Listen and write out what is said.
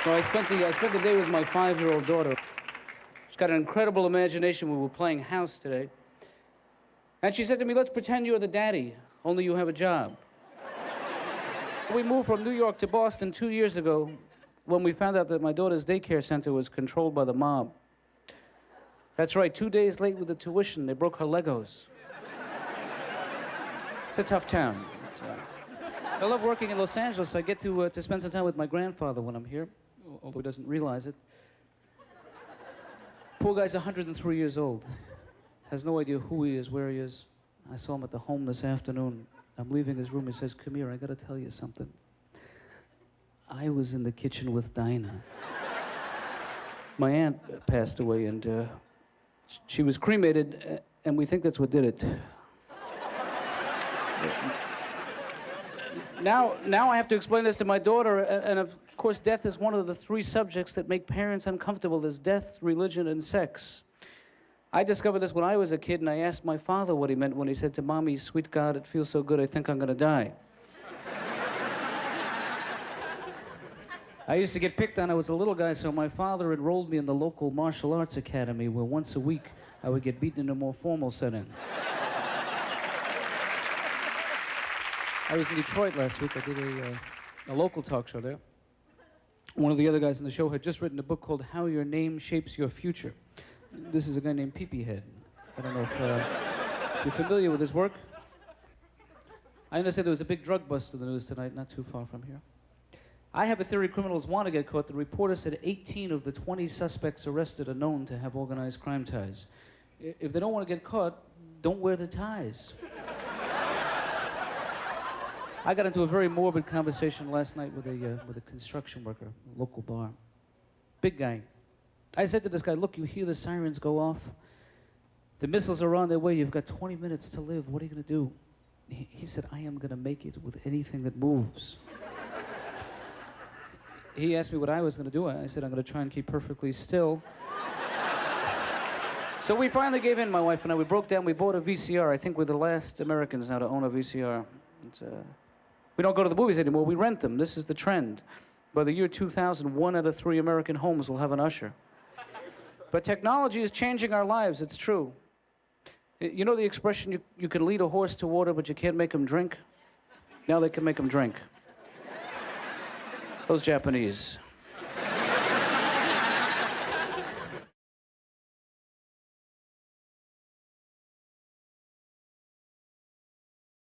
No, I spent the day with my 5-year-old daughter. She's got an incredible imagination. We were playing house today. And she said to me, let's pretend you're the daddy, only you have a job. We moved from New York to Boston 2 years ago when we found out that my daughter's daycare center was controlled by the mob. That's right, 2 days late with the tuition, they broke her Legos. It's a tough town. I love working in Los Angeles. I get to spend some time with my grandfather when I'm here, although he doesn't realize it. Poor guy's 103 years old. Has no idea who he is, where he is. I saw him at the home this afternoon. I'm leaving his room. He says, come here, I gotta tell you something. I was in the kitchen with Dinah. My aunt passed away, and she was cremated, and we think that's what did it. Now I have to explain this to my daughter, and of course death is one of the 3 subjects that make parents uncomfortable. There's death, religion, and sex. I discovered this when I was a kid, and I asked my father what he meant when he said to Mommy, sweet God, it feels so good, I think I'm gonna die. I used to get picked on. I was a little guy, so my father enrolled me in the local martial arts academy where once a week I would get beaten in a more formal setting. I was in Detroit last week. I did a local talk show there. One of the other guys in the show had just written a book called How Your Name Shapes Your Future. This is a guy named Pee-Pee Head. I don't know if you're familiar with his work. I understand there was a big drug bust in the news tonight, not too far from here. I have a theory criminals want to get caught. The reporter said 18 of the 20 suspects arrested are known to have organized crime ties. If they don't want to get caught, don't wear the ties. I got into a very morbid conversation last night with a construction worker, a local bar. Big guy. I said to this guy, look, you hear the sirens go off? The missiles are on their way. You've got 20 minutes to live. What are you going to do? He said, I am going to make it with anything that moves. He asked me what I was going to do. I said, I'm going to try and keep perfectly still. So we finally gave in, my wife and I. We broke down. We bought a VCR. I think we're the last Americans now to own a VCR. We don't go to the movies anymore. We rent them. This is the trend. By the year 2000, 1 out of 3 American homes will have an usher. But technology is changing our lives. It's true. You know the expression, you can lead a horse to water, but you can't make him drink? Now they can make him drink. Those Japanese.